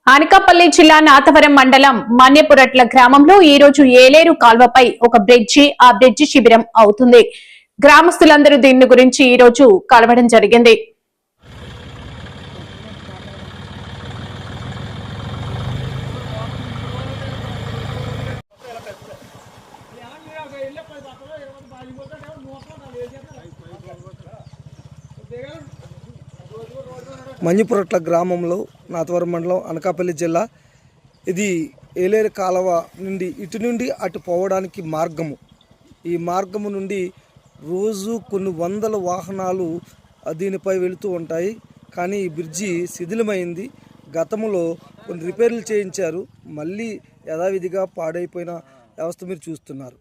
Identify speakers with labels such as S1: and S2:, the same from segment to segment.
S1: అనకాపల్లి జిల్లా నాతవరం మండలం మన్యపురట్ల గ్రామంలో ఈ రోజు ఏలేరు కాల్వపై ఒక ఆ బ్రిడ్జి శిబిరం అవుతుంది. గ్రామస్తులందరూ దీని గురించి ఈ రోజు కలవడం జరిగింది.
S2: మన్యపురట్ల గ్రామంలో నాతవరం మండలం అనకాపల్లి జిల్లా ఇది ఏలేరు కాలువ నుండి ఇటు నుండి అటు పోవడానికి మార్గము. ఈ మార్గము నుండి రోజు కొన్ని వందల వాహనాలు దీనిపై వెళుతూ ఉంటాయి. కానీ ఈ బ్రిడ్జి శిథిలమైంది. గతంలో కొన్ని రిపేర్లు చేయించారు, మళ్ళీ యథావిధిగా పాడైపోయిన వ్యవస్థ మీరు చూస్తున్నారు.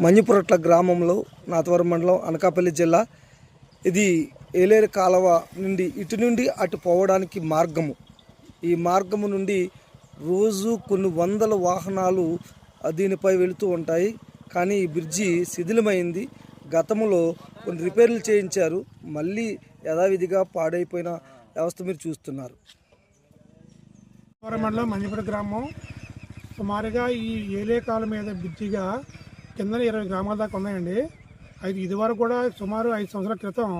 S2: మన్యపురట్ల గ్రామంలో నాతవరం మండలం అనకాపల్లి జిల్లా ఇది ఏలేరు కాలువ నుండి ఇటు నుండి అటు పోవడానికి మార్గము. ఈ మార్గము నుండి రోజు కొన్ని వందల వాహనాలు దీనిపై వెళుతూ ఉంటాయి. కానీ ఈ బ్రిడ్జి శిథిలమైంది. గతంలో కొన్ని రిపేర్లు చేయించారు, మళ్ళీ యథావిధిగా పాడైపోయిన వ్యవస్థ మీరు చూస్తున్నారు.
S3: మండలం మన్యపుర గ్రామం సుమారుగా ఈ ఏలేరు కాలువ మీద బ్రిడ్జిగా కింద 20 గ్రామాల దాకా ఉన్నాయండి. అయితే ఇదివరకు కూడా సుమారు 5 సంవత్సరాల క్రితం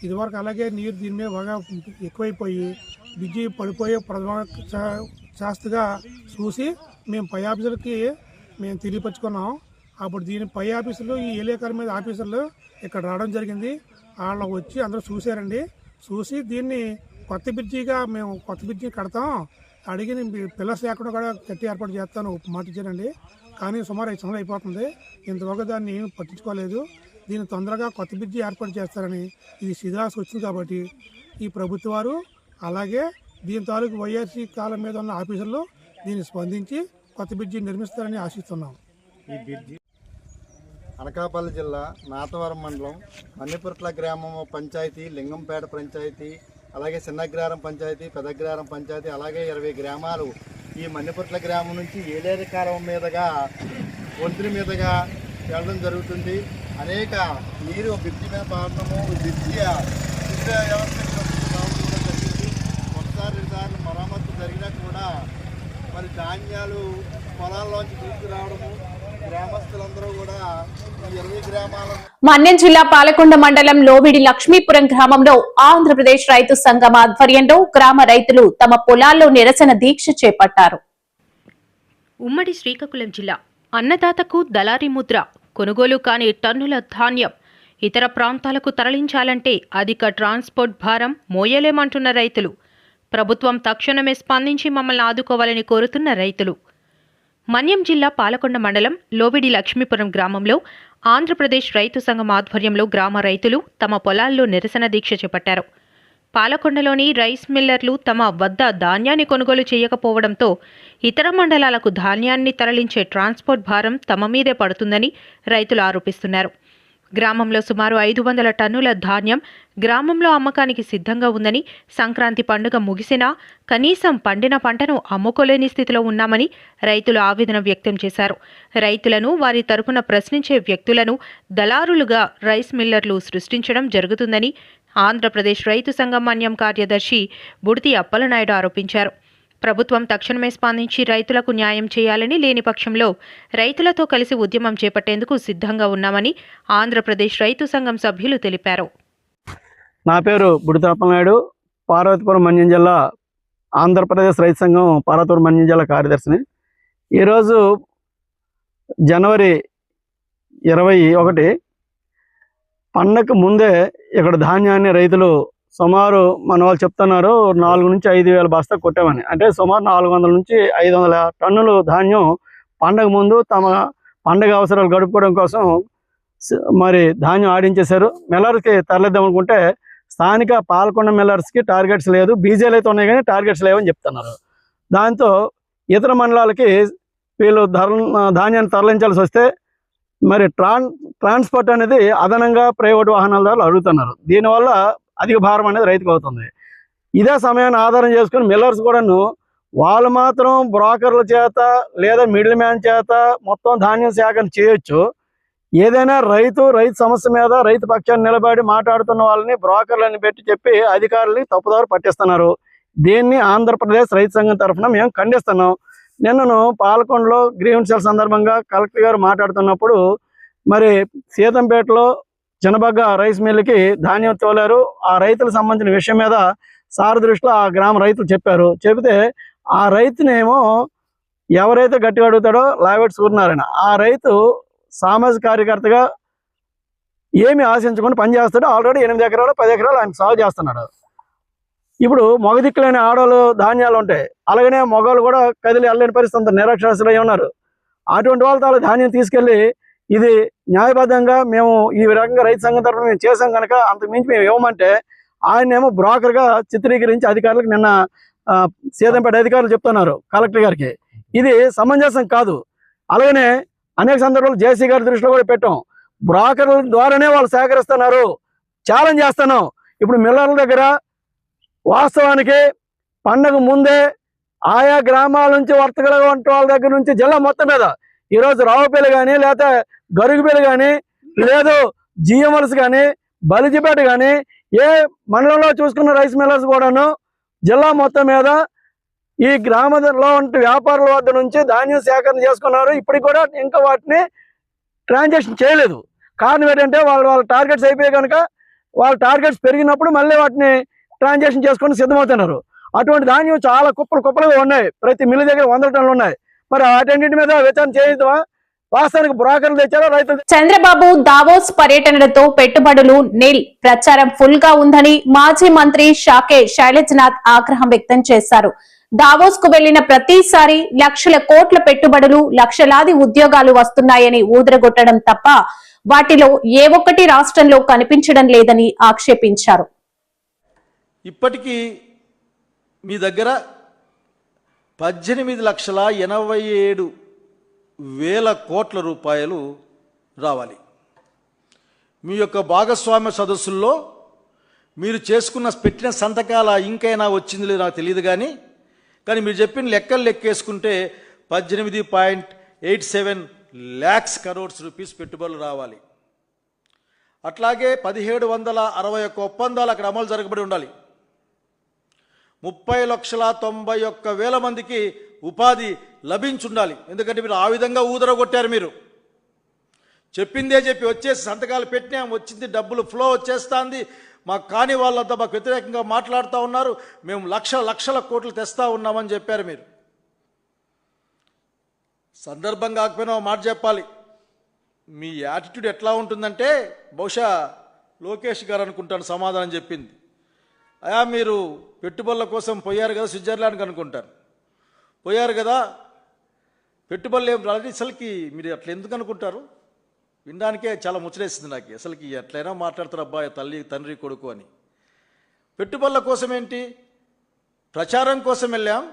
S3: ఇదివరకు అలాగే నీరు దీని మీద బాగా ఎక్కువైపోయి బ్రిడ్జి పడిపోయే ప్రథమ శాస్త్రగా చూసి మేము పై ఆఫీసులకి మేము తెలియపరుచుకున్నాం. అప్పుడు దీని పై ఆఫీసులు ఈ ఏలేరు కాలువ మీద ఆఫీసర్లు ఇక్కడ రావడం జరిగింది. వాళ్ళు వచ్చి అందరూ చూశారండి. చూసి దీన్ని కొత్త బ్రిడ్జిగా మేము కొత్త బ్రిడ్జి కడతాం అడిగి పిల్లర్స్ లేకుండా కూడా కట్టి ఏర్పాటు చేస్తాను మాట ఇచ్చారండి. కానీ సుమారు 5 సంవత్సరాలు అయిపోతుంది. ఇంతవరకు దాన్ని ఏమి పట్టించుకోలేదు. దీన్ని తొందరగా కొత్త బ్రిడ్జి ఏర్పాటు చేస్తారని, ఇది శిథిలావస్థ వచ్చింది కాబట్టి ఈ ప్రభుత్వ వారు అలాగే దీని తాలూకు వైఎస్సీ కాలం మీద ఉన్న ఆఫీసర్లు దీన్ని స్పందించి కొత్త బ్రిడ్జి నిర్మిస్తారని ఆశిస్తున్నాం.
S4: ఈ బ్రిడ్జి అనకాపల్లి జిల్లా నాతవరం మండలం మన్యపురట్ల గ్రామం పంచాయతీ, లింగంపేట పంచాయతీ, అలాగే చిన్నగ్రారం పంచాయతీ, పెద్దగ్రారం పంచాయతీ, అలాగే 20 గ్రామాలు ఈ మన్యపురట్ల గ్రామం నుంచి ఏలేరు కాలువ మీదుగా ఒంటిని మీదుగా వెళ్ళడం జరుగుతుంది. అనేక నీరు బ్రిడ్జి మీద పాడటము, బ్రిడ్జి వ్యవస్థ జరిగింది. ఒకసారి 2 సార్లు మరమ్మతు జరిగినా కూడా మరి ధాన్యాలు పొలాల్లోంచి తీసుకురావడము, గ్రామస్తులందరూ కూడా ఈ 20 గ్రామాల
S1: మన్యం జిల్లా పాలకొండ మండలం లోవిడి లక్ష్మీపురం గ్రామంలో ఆంధ్రప్రదేశ్ రైతు సంఘం ఆధ్వర్యంలో గ్రామ రైతులు తమ పొలాల్లో నిరసన దీక్ష చేపట్టారు.
S5: ఉమ్మడి శ్రీకాకుళం జిల్లా అన్నదాతకు దళారీ ముద్ర, కొనుగోలు కాని టన్నుల ధాన్యం ఇతర ప్రాంతాలకు తరలించాలంటే అధిక ట్రాన్స్పోర్ట్ భారం మోయలేమంటున్న రైతులు. ప్రభుత్వం తక్షణమే స్పందించి మమ్మల్ని ఆదుకోవాలని కోరుతున్న రైతులు. మన్యం జిల్లా పాలకొండ మండలం లోవిడి లక్ష్మీపురం గ్రామంలో ఆంధ్రప్రదేశ్ రైతు సంఘం ఆధ్వర్యంలో గ్రామ రైతులు తమ పొలాల్లో నిరసన దీక్ష చేపట్టారు. పాలకొండలోని రైస్ మిల్లర్లు తమ వద్ద ధాన్యాన్ని కొనుగోలు చేయకపోవడంతో ఇతర మండలాలకు ధాన్యాన్ని తరలించే ట్రాన్స్పోర్ట్ భారం తమ మీదే పడుతుందని రైతులు ఆరోపిస్తున్నారు. గ్రామంలో సుమారు 500 టన్నుల ధాన్యం గ్రామంలో అమ్మకానికి సిద్ధంగా ఉందని, సంక్రాంతి పండుగ ముగిసినా కనీసం పండిన పంటను అమ్ముకోలేని స్థితిలో ఉన్నామని రైతులు ఆవేదన వ్యక్తం చేశారు. రైతులను, వారి తరపున ప్రశ్నించే వ్యక్తులను దళారులుగా రైస్ మిల్లర్లు సృష్టించడం జరుగుతుందని ఆంధ్రప్రదేశ్ రైతు సంఘం మన్యం కార్యదర్శి బుడితి అప్పలనాయుడు ఆరోపించారు. ప్రభుత్వం తక్షణమే స్పందించి రైతులకు న్యాయం చేయాలని, లేని పక్షంలో రైతులతో కలిసి ఉద్యమం చేపట్టేందుకు సిద్ధంగా ఉన్నామని ఆంధ్రప్రదేశ్ రైతు సంఘం సభ్యులు తెలిపారు.
S6: నా పేరు బుడితి అప్పలనాయుడు, పార్వతీపురం మన్యం జిల్లా ఆంధ్రప్రదేశ్ రైతు సంఘం పార్వతీపురం మన్యం జిల్లా కార్యదర్శిని. ఈరోజు జనవరి 21 పండగకు ముందే ఇక్కడ ధాన్యాన్ని రైతులు సుమారు మన వాళ్ళు చెప్తున్నారు 4 నుంచి 5 వేల బస్తా కొట్టామని. అంటే సుమారు 400 నుంచి 500 టన్నులు ధాన్యం పండగ ముందు తమ పండగ అవసరాలు గడుపుకోవడం కోసం మరి ధాన్యం ఆడించేశారు. మిల్లర్స్కి తరలిద్దాం అనుకుంటే స్థానిక పాలకొండ మిల్లర్స్కి టార్గెట్స్ లేదు, బీజేలు అయితే ఉన్నాయి కానీ టార్గెట్స్ లేవని చెప్తున్నారు. దాంతో ఇతర మండలాలకి వీళ్ళు ధాన్యాన్ని తరలించాల్సి వస్తే మరి ట్రాన్స్పోర్ట్ అనేది అదనంగా ప్రైవేట్ వాహనాల ద్వారా అడుగుతున్నారు. దీనివల్ల అధిక భారం అనేది రైతుకు అవుతుంది. ఇదే సమయాన్ని ఆధారం చేసుకుని మిల్లర్స్ కూడాను వాళ్ళు మాత్రం బ్రోకర్ల చేత లేదా మిడిల్ మ్యాన్ చేత మొత్తం ధాన్యం సేకరణ చేయొచ్చు. ఏదైనా రైతు సమస్య మీద రైతు పక్షాన్ని నిలబడి మాట్లాడుతున్న వాళ్ళని బ్రోకర్లని పెట్టి చెప్పి అధికారులని తప్పుదారు పట్టిస్తున్నారు. దీన్ని ఆంధ్రప్రదేశ్ రైతు సంఘం తరఫున మేము ఖండిస్తున్నాం. నిన్నను పాలకొండలో గ్రీవెన్సీల సందర్భంగా కలెక్టర్ గారు మాట్లాడుతున్నప్పుడు మరి సీతంపేటలో చిన్నబగ్గ రైస్ మిల్లుకి ధాన్యం తోలారు. ఆ రైతులకు సంబంధించిన విషయం మీద సార్ దృష్టిలో ఆ గ్రామ రైతులు చెప్పారు. చెబితే ఆ రైతునేమో ఎవరైతే గట్టిగా అడుగుతాడో లావెట్ సూర్యనారాయణ ఆ రైతు సామాజిక కార్యకర్తగా ఏమి ఆశించకుండా పనిచేస్తాడు. ఆల్రెడీ 8 ఎకరాలు 10 ఎకరాలు ఆయన సాగు చేస్తున్నాడు. ఇప్పుడు మగదిక్కులేని ఆడవాళ్ళు ధాన్యాలు ఉంటాయి, అలాగనే మగవాళ్ళు కూడా కదిలి వెళ్ళలేని పరిస్థితి నిరక్షరాస్యులు అయి ఉన్నారు. అటువంటి వాళ్ళతో వాళ్ళ ధాన్యం తీసుకెళ్ళి ఇది న్యాయబద్ధంగా మేము ఈ రకంగా రైతు సంఘం తరఫున మేము చేసాం కనుక అంతకుమించి మేము ఇవ్వమంటే ఆయనేమో బ్రోకర్గా చిత్రీకరించి అధికారులకు నిన్న సీతంపేట అధికారులు చెప్తున్నారు కలెక్టర్ గారికి. ఇది సమంజసం కాదు. అలాగనే అనేక సందర్భాలు జేసీ గారి దృష్టిలో కూడా పెట్టాం. బ్రోకర్ల ద్వారానే వాళ్ళు సేకరిస్తున్నారు. ఛాలెంజ్ చేస్తున్నాం. ఇప్పుడు మిల్లర్ల దగ్గర వాస్తవానికి పండగ ముందే ఆయా గ్రామాల నుంచి వర్తకుల వంటి వాళ్ళ దగ్గర నుంచి జిల్లా మొత్తం మీద ఈరోజు రావుపల్లి కానీ లేకపోతే గరుగుపల్లి కానీ లేదు జిఎంఎల్స్ కానీ బలిజిపేట కానీ ఏ మండలంలో చూసుకున్న రైస్ మిల్లర్స్ కూడాను జిల్లా మొత్తం మీద ఈ గ్రామంలో ఉంటే వ్యాపారుల వద్ద నుంచి ధాన్యం సేకరణ చేసుకున్నారు. ఇప్పటికి కూడా ఇంకా వాటిని ట్రాన్సాక్షన్ చేయలేదు. కారణం ఏంటంటే వాళ్ళ టార్గెట్స్ అయిపోయి కనుక వాళ్ళ టార్గెట్స్ పెరిగినప్పుడు మళ్ళీ వాటిని ట్రాన్సాక్షన్ చేసుకొని సిద్ధమవుతున్నారు. అటువంటి ధాన్యం చాలా కుప్పలుగా ఉన్నాయి. ప్రతి మిల్లు దగ్గర 100 టన్నులు ఉన్నాయి. మరి వాటన్నింటి మీద విచారణ చేయడమా? వాస్తవానికి బ్రోకర్లు తెచ్చారో రైతులు?
S1: చంద్రబాబు దావోస్ పర్యటనలతో పెట్టుబడులు నిల్ ప్రచారం ఫుల్ గా ఉందని మాజీ మంత్రి షాకే శైలజనాథ్ ఆగ్రహం వ్యక్తం చేశారు. దావోస్ కు వెళ్లిన ప్రతిసారి లక్షల కోట్ల పెట్టుబడులు లక్షలాది ఉద్యోగాలు వస్తున్నాయని ఊదరగొట్టడం తప్ప వాటిలో ఏ ఒక్కటి రాష్ట్రంలో కనిపించడం లేదని ఆక్షేపించారు.
S7: ఇప్పటికీ మీ దగ్గర 18,87,000 కోట్ల రూపాయలు రావాలి. మీ యొక్క భాగస్వామ్య సదస్సుల్లో మీరు పెట్టిన సంతకాల ఇంకైనా వచ్చింది లేదు నాకు తెలియదు. కానీ మీరు చెప్పిన లెక్కలు లెక్కేసుకుంటే 18.87 lakhs crores రూపీస్ పెట్టుబడులు రావాలి. అట్లాగే 1761 ఒప్పందాలు అక్కడ అమలు జరగబడి ఉండాలి. 30,91,000 మందికి ఉపాధి లభించుండాలి. ఎందుకంటే మీరు ఆ విధంగా ఊదరగొట్టారు. మీరు చెప్పిందే చెప్పి వచ్చేసి సంతకాలు పెట్టినాం, వచ్చింది డబ్బులు ఫ్లో వచ్చేస్తుంది, మాకు కాని వాళ్ళంతా మాకు వ్యతిరేకంగా మాట్లాడుతూ ఉన్నారు, మేము లక్షల కోట్లు తెస్తా ఉన్నామని చెప్పారు. మీరు సందర్భం కాకపోయినా మాట చెప్పాలి. మీ యాటిట్యూడ్ ఎట్లా ఉంటుందంటే బహుశా లోకేష్ గారు అనుకుంటాను సమాధానం చెప్పింది. అయా మీరు పెట్టుబడుల కోసం పోయారు కదా స్విట్జర్లాండ్కి అనుకుంటారు, పోయారు కదా పెట్టుబడులు ఏం రాలేదు. అసలుకి మీరు అట్లా ఎందుకు అనుకుంటారు? వినడానికే చాలా ముచ్చటేస్తుంది నాకు. అసలుకి ఎట్లయినా మాట్లాడతారు అబ్బాయి తండ్రి కొడుకు అని. పెట్టుబడుల కోసం ఏంటి? ప్రచారం కోసం వెళ్ళాం,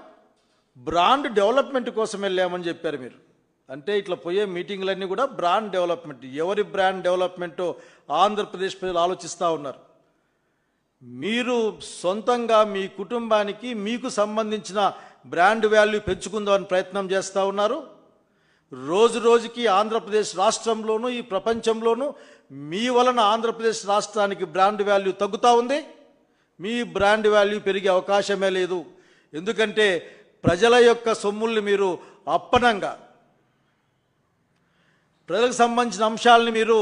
S7: బ్రాండ్ డెవలప్మెంట్ కోసం వెళ్ళామని చెప్పారు మీరు. అంటే ఇట్లా పోయే మీటింగ్లన్నీ కూడా బ్రాండ్ డెవలప్మెంట్. ఎవరి బ్రాండ్ డెవలప్మెంటో ఆంధ్రప్రదేశ్ ప్రజలు ఆలోచిస్తూ ఉన్నారు. మీరు సొంతంగా మీ కుటుంబానికి మీకు సంబంధించిన బ్రాండ్ వాల్యూ పెంచుకుందామని ప్రయత్నం చేస్తూ ఉన్నారు. రోజు రోజుకి ఆంధ్రప్రదేశ్ రాష్ట్రంలోనూ ఈ ప్రపంచంలోనూ మీ వలన ఆంధ్రప్రదేశ్ రాష్ట్రానికి బ్రాండ్ వాల్యూ తగ్గుతూ ఉంది. మీ బ్రాండ్ వాల్యూ పెరిగే అవకాశమే లేదు. ఎందుకంటే ప్రజల యొక్క సొమ్ముల్ని మీరు అప్పనంగా ప్రజలకు సంబంధించిన అంశాలని మీరు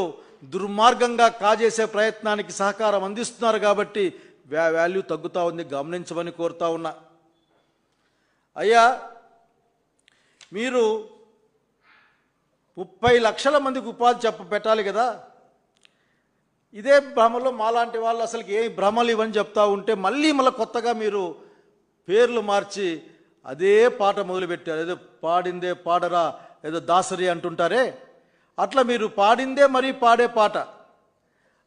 S7: దుర్మార్గంగా కాజేసే ప్రయత్నానికి సహకారం అందిస్తున్నారు. కాబట్టి వాల్యూ తగ్గుతూ ఉంది, గమనించమని కోరుతా ఉన్నా. అయ్యా మీరు 30 లక్షల మందికి ఉపాధి పెట్టాలి కదా. ఇదే భ్రమలో మాలాంటి వాళ్ళు అసలుకి ఏ భ్రమలు ఇవని చెప్తా ఉంటే మళ్ళీ కొత్తగా మీరు పేర్లు మార్చి అదే పాట మొదలుపెట్టారు. ఏదో పాడిందే పాడరా ఏదో దాసరి అంటుంటారే, అట్లా మీరు పాడిందే మరీ పాడే పాట.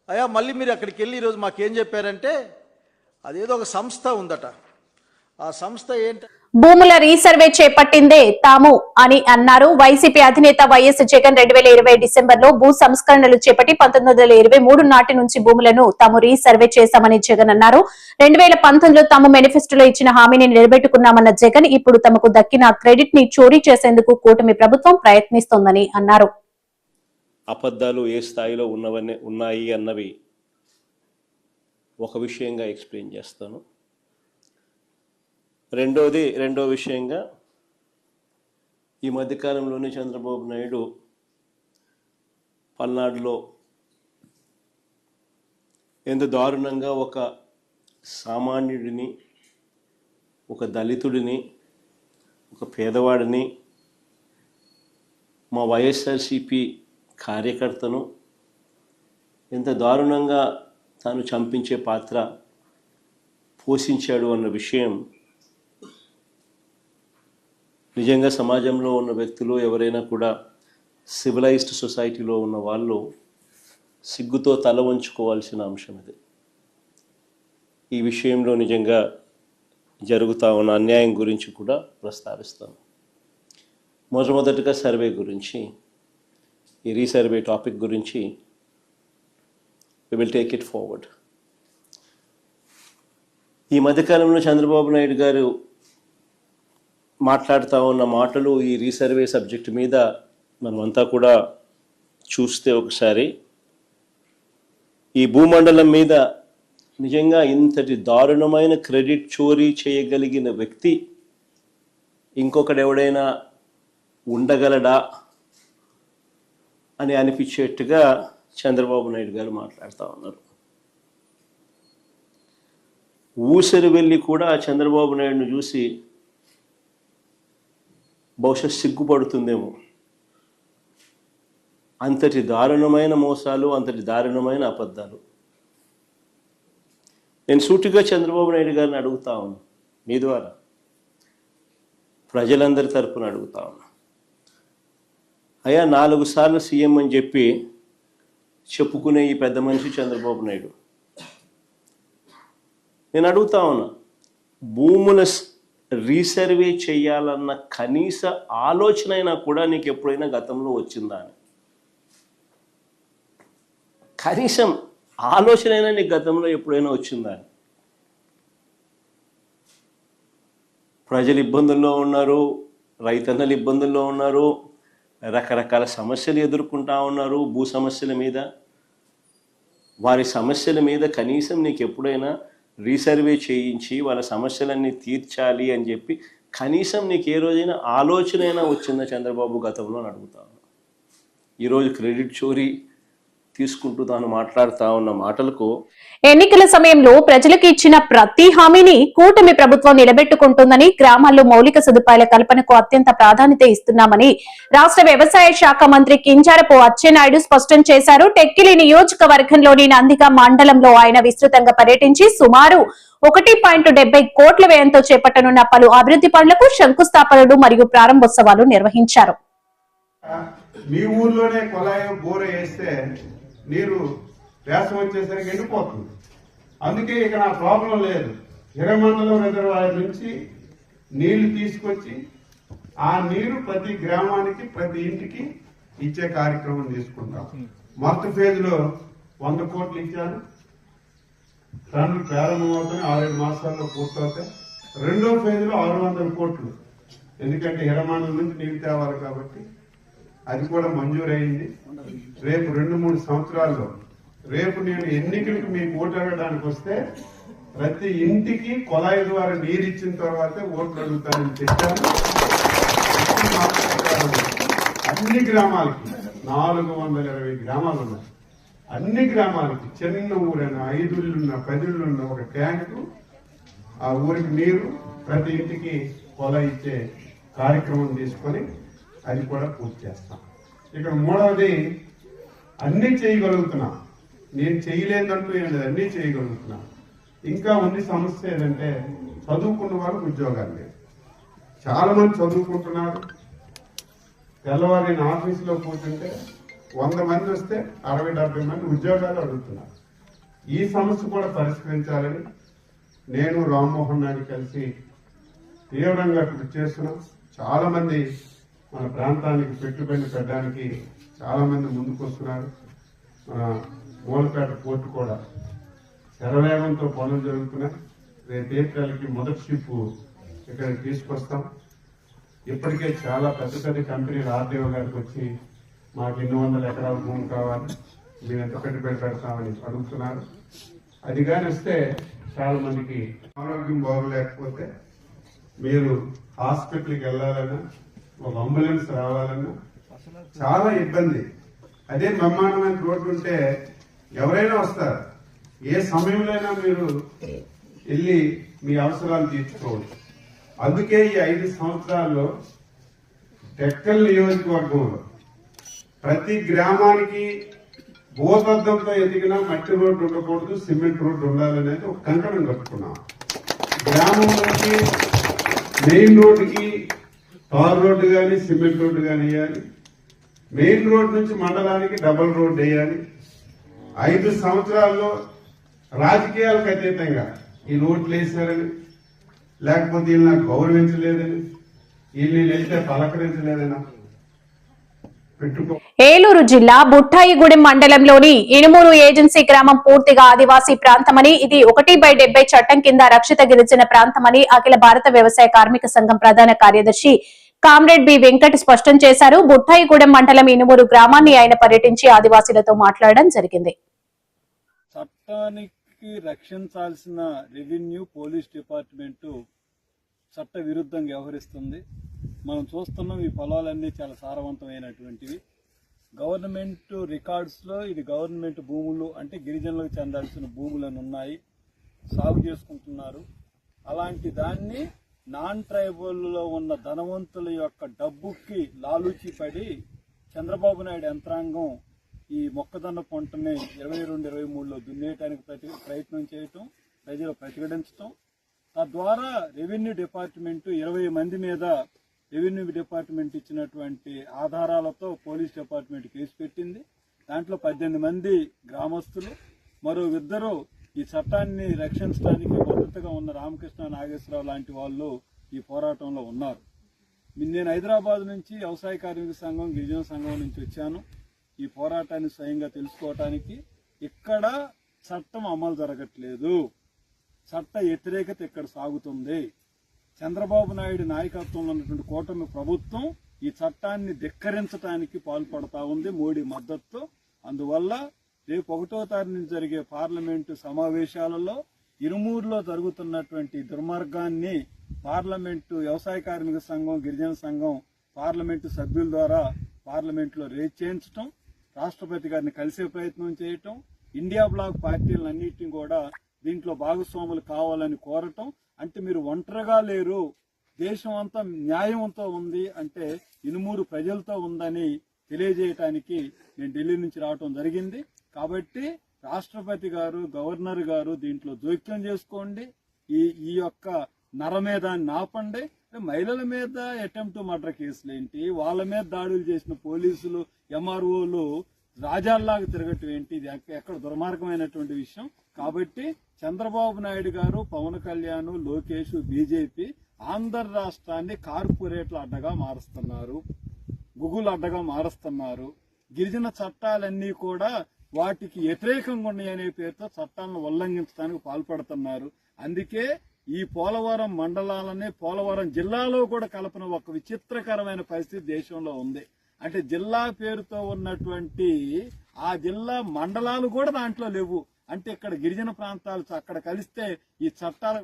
S7: అయ్యా మళ్ళీ మీరు అక్కడికి వెళ్ళి ఈరోజు మాకేం చెప్పారంటే అదేదో ఒక సంస్థ ఉందట. ఆ సంస్థ ఏంటి?
S1: భూముల రీసర్వే చేపట్టిందే తాము అని అన్నారు. వైసీపీ అధినేత వైఎస్ జగన్ 2020 డిసెంబర్లో భూ సంస్కరణలు చేపట్టి 1923 నాటి నుంచి భూములను తాము రీసర్వే చేశామని జగన్ అన్నారు. 2019లో తాము మేనిఫెస్టోలో ఇచ్చిన హామీని నిలబెట్టుకున్నామన్న జగన్ ఇప్పుడు తమకు దక్కిన క్రెడిట్ ని చోరీ చేసేందుకు కూటమి ప్రభుత్వం ప్రయత్నిస్తోందని అన్నారు.
S8: అబద్ధాలు ఏ స్థాయిలో ఉన్నాయి అన్నవి ఒక విషయంగా ఎక్స్ప్లెయిన్ చేస్తాను. రెండో విషయంగా ఈ మధ్యకాలంలోనే చంద్రబాబు నాయుడు పల్నాడులో ఎంత దారుణంగా ఒక సామాన్యుడిని, ఒక దళితుడిని, ఒక పేదవాడిని, మా వైఎస్ఆర్సిపి కార్యకర్తను ఎంత దారుణంగా తాను చంపించే పాత్ర పోషించాడు అన్న విషయం నిజంగా సమాజంలో ఉన్న వ్యక్తులు ఎవరైనా కూడా సివిలైజ్డ్ సొసైటీలో ఉన్న వాళ్ళు సిగ్గుతో తల వంచుకోవాల్సిన అంశం ఇది. ఈ విషయంలో నిజంగా జరుగుతూ ఉన్న అన్యాయం గురించి కూడా ప్రస్తావిస్తాను. మొట్టమొదటిగా సర్వే గురించి, ఈ రీసర్వే టాపిక్ గురించి we will take it forward. ఈ మధ్యకాలంలో చంద్రబాబు నాయుడు గారు మాట్లాడుతూ ఉన్న మాటలు ఈ రీసర్వే సబ్జెక్ట్ మీద మనమంతా కూడా చూస్తే ఒకసారి ఈ భూమండలం మీద నిజంగా ఇంతటి దారుణమైన క్రెడిట్ చోరీ చేయగలిగిన వ్యక్తి ఇంకొకడెవడైనా ఉండగలడా అని అనిపించేట్టుగా చంద్రబాబు నాయుడు గారు మాట్లాడుతూ ఉన్నారు. ఊసరి వెళ్ళి కూడా చంద్రబాబు నాయుడును చూసి బహుశా సిగ్గుపడుతుందేమో. అంతటి దారుణమైన మోసాలు, అంతటి దారుణమైన అబద్ధాలు. నేను సూటిగా చంద్రబాబు నాయుడు గారిని అడుగుతా ఉన్నా, మీ ద్వారా ప్రజలందరి తరపున అడుగుతా ఉన్నా, అయ్యా 4 సార్లు సీఎం అని చెప్పి చెప్పుకునే ఈ పెద్ద మనిషి చంద్రబాబు నాయుడు, నేను అడుగుతా ఉన్నా, భూముల రీసర్వే చేయాలన్న కనీస ఆలోచన అయినా కూడా నీకు ఎప్పుడైనా గతంలో వచ్చిందా అని? కనీసం ఆలోచన అయినా నీకు గతంలో ఎప్పుడైనా వచ్చిందా అని? ప్రజలు ఇబ్బందుల్లో ఉన్నారు, రైతన్నలు ఇబ్బందుల్లో ఉన్నారు, రకరకాల సమస్యలు ఎదుర్కొంటా ఉన్నారు. భూ సమస్యల మీద, వారి సమస్యల మీద కనీసం నీకు ఎప్పుడైనా రీసర్వే చేయించి వాళ్ళ సమస్యలన్నీ తీర్చాలి అని చెప్పి కనీసం నీకు ఏ రోజైనా ఆలోచన అయినా వచ్చిందా చంద్రబాబు గతంలో అని అడుగుతాను. ఈరోజు క్రెడిట్ చోరీ తీసుకుంటూ తాను మాట్లాడుతూ ఉన్న మాటలకు,
S1: ఎన్నికల సమయంలో ప్రజలకు ఇచ్చిన ప్రతి హామీని కూటమి ప్రభుత్వం నిలబెట్టుకుంటుందని, గ్రామాల్లో మౌలిక సదుపాయాల కల్పనకు అత్యంత ప్రాధాన్యత ఇస్తున్నామని రాష్ట్ర వ్యవసాయ శాఖ మంత్రి కింజారపు అచ్చెన్నాయుడు స్పష్టం చేశారు. టెక్కిలి నియోజకవర్గంలోని నందిగా మండలంలో ఆయన విస్తృతంగా పర్యటించి సుమారు 1.70 కోట్ల వ్యయంతో చేపట్టనున్న పలు అభివృద్ధి పనులకు శంకుస్థాపనలు మరియు ప్రారంభోత్సవాలు నిర్వహించారు.
S9: మీ ఊర్లోనే కొలాయి బోర వేస్తే నీరు వేసం వచ్చేసరికి ఎండిపోతుంది. అందుకే ఇక్కడ నా ప్రాబ్లం లేదు. హిరమండలం రిజర్వాయర్ నుంచి నీళ్లు తీసుకొచ్చి ఆ నీరు ప్రతి గ్రామానికి, ప్రతి ఇంటికి ఇచ్చే కార్యక్రమం తీసుకుంటాం. మొదటి ఫేజ్ లో 100 కోట్లు ఇచ్చారు. పనులు ప్రారంభమవుతాయి, 6-7 మాసాల్లో పూర్తవుతాయి. రెండో ఫేజ్ లో 600 కోట్లు, ఎందుకంటే హిరమండలం నుంచి నీళ్లు తేవాలి కాబట్టి అది కూడా మంజూరైంది. రేపు 2-3 సంవత్సరాల్లో, రేపు నేను ఎన్నికలకు మీకు ఓటు అడగడానికి వస్తే ప్రతి ఇంటికి కొలాయి ద్వారా నీరు ఇచ్చిన తర్వాతే ఓట్లు అడుగుతానని చెప్పాను. అన్ని గ్రామాలకి 420 గ్రామాలు ఉన్నాయి. అన్ని గ్రామాలకి, చిన్న ఊరైనా, 5 ఇళ్ళున్నా, 10 ఇళ్ళున్నా, ఒక ట్యాంకు ఆ ఊరికి నీరు ప్రతి ఇంటికి కొలాయి ఇచ్చే కార్యక్రమం తీసుకొని అది కూడా పూర్తి చేస్తాం. ఇక్కడ మూడవది, అన్నీ చేయగలుగుతున్నా, నేను చేయలేదంటూ ఏం లేదు, అన్నీ చేయగలుగుతున్నా. ఇంకా ఉంది సమస్య ఏదంటే చదువుకున్న వాళ్ళకి ఉద్యోగాలు లేవు. చాలా మంది చదువుకుంటున్నారు. తెల్లవారు నేను ఆఫీసులో కూర్చుంటే 100 మంది వస్తే 60-70 మంది ఉద్యోగాలు అడుగుతున్నారు. ఈ సమస్య కూడా పరిష్కరించాలని నేను రామ్మోహన్ నాయుడు కలిసి తీవ్రంగా కృషి చేస్తున్నాం. చాలా మంది మన ప్రాంతానికి పెట్టుబడి పెట్టడానికి చాలా మంది ముందుకు వస్తున్నారు. మన మూలపేట పోర్టు కూడా శరవేగంతో పనులు జరుగుతున్నాయి. రేపు ఏప్రిల్కి మొదటి షిప్ ఇక్కడికి తీసుకొస్తాం. ఇప్పటికే చాలా పెద్ద పెద్ద కంపెనీలు ఆర్డీఓ గారికి వచ్చి మాకు 200 ఎకరాల భూమి కావాలి, మీరు ఎంత పెట్టుబడి పెడతామని అడుగుతున్నారు. అది కానీ వస్తే చాలా మందికి ఆరోగ్యం బాగోలేకపోతే మీరు హాస్పిటల్కి వెళ్ళాలన్నా, ఒక అంబులెన్స్ రావాలన్నా చాలా ఇబ్బంది. అదే బ్రహ్మాండమైన రోడ్డు ఉంటే ఎవరైనా వస్తారు. ఏ సమయంలోనైనా మీరు వెళ్ళి మీ అవసరాలు తీర్చుకోవచ్చు. అందుకే ఈ 5 సంవత్సరాల్లో టెక్కల్ నియోజకవర్గంలో ప్రతి గ్రామానికి భూతద్దంతో ఎదిగిన మట్టి రోడ్డు ఉండకూడదు, సిమెంట్ రోడ్డు ఉండాలనేది ఒక కంకణం కట్టుకున్నాం. గ్రామం నుంచి మెయిన్ రోడ్డుకి తార్ రోడ్డు కానీ సిమెంట్ రోడ్డు కానీ వేయాలి. మెయిన్ రోడ్ నుంచి మండలానికి డబుల్ రోడ్డు వేయాలి. 5 సంవత్సరాల్లో రాజకీయాలకు అతీతంగా ఈ రోడ్లు వేశారని, లేకపోతే వీళ్ళు నాకు గౌరవించలేదని, వీళ్ళు వెళ్తే పలకరించలేదని పెట్టుకో.
S1: ఏలూరు జిల్లా బుట్టాయిగూడెం మండలంలోని ఇనుమూరు ఏజెన్సీ గ్రామం పూర్తిగా ఆదివాసీ ప్రాంతమని, ఇది 1/70 చట్టం కింద రక్షిత గిరిజన ప్రాంతమని అఖిల భారత వ్యవసాయ కార్మిక సంఘం ప్రధాన కార్యదర్శి కామ్రేడ్ బి వెంకట్ స్పష్టం చేశారు. బుట్టాయిగూడెం మండలం ఇనుమూరు గ్రామాన్ని ఆయన పర్యటించి ఆదివాసీలతో మాట్లాడడం జరిగింది.
S10: చట్టానికి రక్షించాల్సిన రెవెన్యూ పోలీస్ డిపార్ట్మెంటు చట్ట విరుద్ధంగా వ్యవహరిస్తుంది. మనం చూస్తున్నాం, ఈ పొలాలన్నీ చాలా సారవంతమైనటువంటివి. గవర్నమెంట్ రికార్డ్స్లో ఇది గవర్నమెంట్ భూములు అంటే గిరిజనులకు చెందాల్సిన భూములను ఉన్నాయి, సాగు చేసుకుంటున్నారు. అలాంటి దాన్ని నాన్ ట్రైబల్లో ఉన్న ధనవంతుల యొక్క డబ్బుకి లాలూచి పడి చంద్రబాబు నాయుడు యంత్రాంగం ఈ మొక్కజొన్న పంటని 22-23లో దున్నేయడానికి ప్రయత్నం చేయటం, ప్రజలు ప్రతిఘటించటం, తద్వారా రెవెన్యూ డిపార్ట్మెంట్ 20 మంది మీద రెవెన్యూ డిపార్ట్మెంట్ ఇచ్చినటువంటి ఆధారాలతో పోలీస్ డిపార్ట్మెంట్ కేసు పెట్టింది. దాంట్లో 18 మంది గ్రామస్తులు, మరో 2 ఈ చట్టాన్ని రక్షించడానికి మద్దతుగా ఉన్న రామకృష్ణ నాగేశ్వరరావు లాంటి వాళ్ళు ఈ పోరాటంలో ఉన్నారు. నేను హైదరాబాద్ నుంచి వ్యవసాయ కార్మిక సంఘం, గిరిజన సంఘం నుంచి వచ్చాను ఈ పోరాటాన్ని స్వయంగా తెలుసుకోవటానికి. ఇక్కడ చట్టం అమలు జరగట్లేదు, చట్ట వ్యతిరేకత ఇక్కడ సాగుతుంది. చంద్రబాబు నాయుడు నాయకత్వంలో ఉన్నటువంటి కూటమి ప్రభుత్వం ఈ చట్టాన్ని ధిక్కరించడానికి పాల్పడతా ఉంది మోడీ మద్దతుతో. అందువల్ల రేపు 1వ తారీఖు నుంచి జరిగే పార్లమెంటు సమావేశాలలో ఇరుమూరులో జరుగుతున్నటువంటి దుర్మార్గాన్ని పార్లమెంటు వ్యవసాయ కార్మిక సంఘం, గిరిజన సంఘం పార్లమెంటు సభ్యుల ద్వారా పార్లమెంటులో రేజ్ చేయించడం, రాష్ట్రపతి గారిని కలిసే ప్రయత్నం చేయటం, ఇండియా బ్లాక్ పార్టీలన్నింటినీ కూడా దీంట్లో భాగస్వాములు కావాలని కోరటం. అంటే మీరు ఒంటరిగా లేరు, దేశం అంతా న్యాయంతో ఉంది అంటే ఇనుమూరు ప్రజలతో ఉందని తెలియజేయటానికి నేను ఢిల్లీ నుంచి రావటం జరిగింది. కాబట్టి రాష్ట్రపతి గారు, గవర్నర్ గారు దీంట్లో జోక్యం చేసుకోండి, ఈ యొక్క నరమేధాన్ని ఆపండి. మహిళల మీద అటెంప్ట్ మర్డర్ కేసులు ఏంటి, వాళ్ళ మీద దాడులు చేసిన పోలీసులు, ఎంఆర్ఓలు రాజాల్లాగా తిరగటం ఏంటి, ఇది ఎక్కడ దుర్మార్గమైనటువంటి విషయం. కాబట్టి చంద్రబాబు నాయుడు గారు, పవన్ కళ్యాణ్, లోకేష్, బీజేపీ ఆంధ్ర రాష్ట్రాన్ని కార్పొరేట్ల అడ్డగా మారుస్తున్నారు, గుగులు అడ్డగా మారుస్తున్నారు. గిరిజన చట్టాలన్నీ కూడా వాటికి వ్యతిరేకంగా ఉన్నాయనే పేరుతో చట్టాలను ఉల్లంఘించడానికి పాల్పడుతున్నారు. అందుకే ఈ పోలవరం మండలాలనే పోలవరం జిల్లాలో కూడా కలపన ఒక విచిత్రకరమైన పరిస్థితి దేశంలో ఉంది. అంటే జిల్లా పేరుతో ఉన్నటువంటి ఆ జిల్లా మండలాలు కూడా దాంట్లో లేవు. అంటే ఇక్కడ గిరిజన ప్రాంతాలు అక్కడ కలిస్తే ఈ చట్టాల